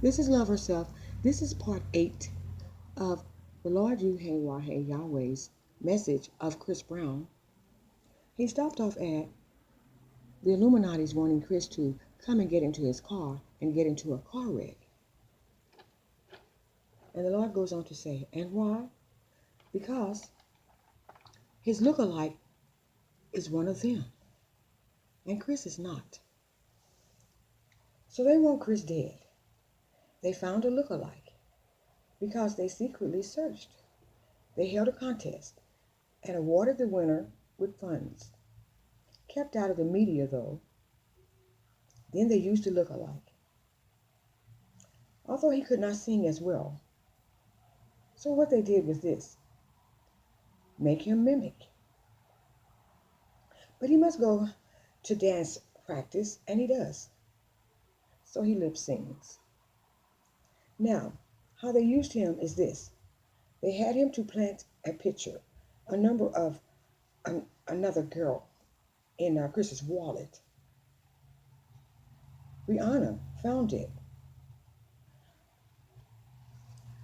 This is Love Herself. This is part 8 of the Lord Yahweh's message of Chris Brown. He stopped off at the Illuminati's wanting Chris to come and get into his car and get into a car wreck. And the Lord goes on to say, and why? Because his lookalike is one of them, and Chris is not. So they want Chris dead. They found a lookalike because they secretly searched. They held a contest and awarded the winner with funds. Kept out of the media, though. Then they used the lookalike. Although he could not sing as well. So what they did was this. Make him mimic. But he must go to dance practice, and he does. So he lip sings. Now, how they used him is this. They had him to plant a picture, a number of another girl in Chris's wallet. Rihanna found it.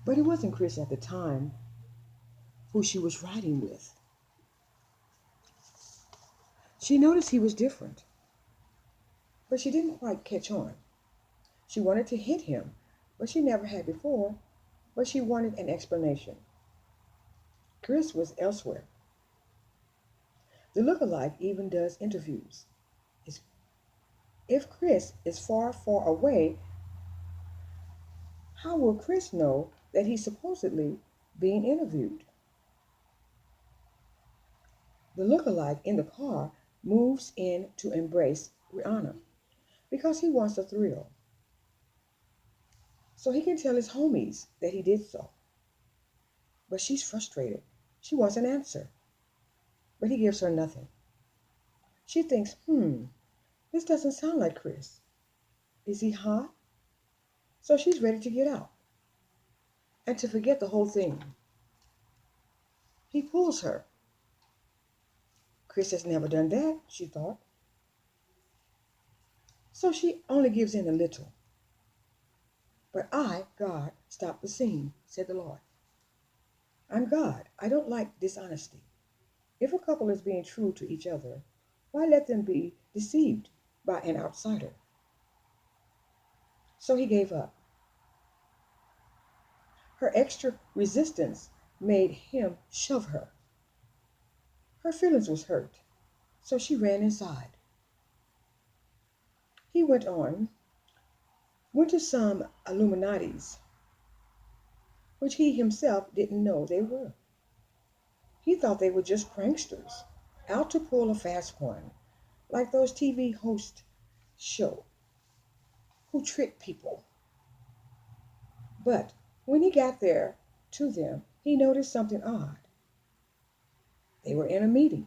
But it wasn't Chris at the time who she was riding with. She noticed he was different, but she didn't quite catch on. She wanted to hit him, but she never had before, but she wanted an explanation. Chris was elsewhere. The lookalike even does interviews. If Chris is far, far away, how will Chris know that he's supposedly being interviewed? The lookalike in the car moves in to embrace Rihanna because he wants a thrill. So he can tell his homies that he did so. But she's frustrated. She wants an answer. But he gives her nothing. She thinks, this doesn't sound like Chris. Is he hot? So she's ready to get out and to forget the whole thing. He pulls her. Chris has never done that, she thought. So she only gives in a little. But I, God, stop the scene, said the Lord. I'm God. I don't like dishonesty. If a couple is being true to each other, why let them be deceived by an outsider? So he gave up. Her extra resistance made him shove her. Her feelings was hurt, so she ran inside. He went to some Illuminati's, which he himself didn't know they were. He thought they were just pranksters, out to pull a fast one, like those TV host show, who trick people. But when he got there to them, he noticed something odd. They were in a meeting.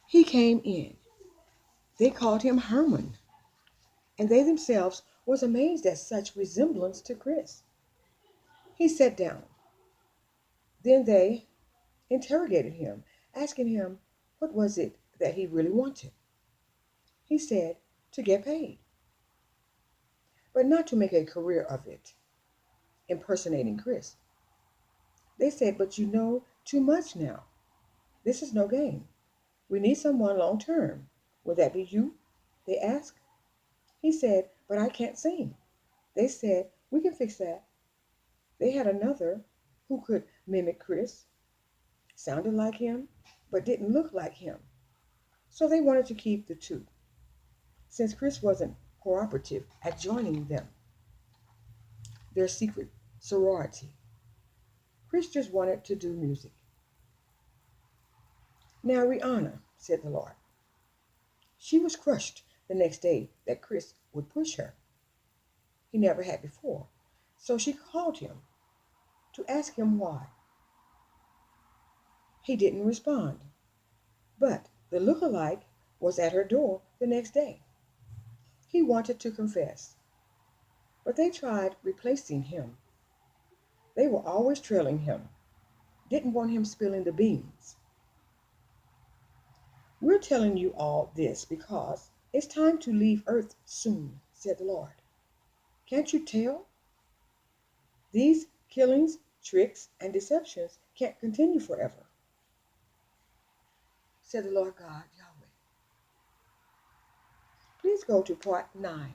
He came in. They called him Herman, and they themselves was amazed at such resemblance to Chris. He sat down. Then they interrogated him, asking him what was it that he really wanted. He said to get paid, but not to make a career of it, impersonating Chris. They said, but you know too much now. This is no game. We need someone long term. Would that be you? They asked. He said, but I can't sing. They said, we can fix that. They had another who could mimic Chris, sounded like him, but didn't look like him. So they wanted to keep the two, since Chris wasn't cooperative at joining them, their secret sorority. Chris just wanted to do music. Now Rihanna, said the Lord. She was crushed the next day that Chris would push her. He never had before. So she called him to ask him why. He didn't respond. But the lookalike was at her door the next day. He wanted to confess, but they tried replacing him. They were always trailing him, didn't want him spilling the beans. We're telling you all this because it's time to leave Earth soon, said the Lord. Can't you tell? These killings, tricks, and deceptions can't continue forever, said the Lord God Yahweh. Please go to part 9.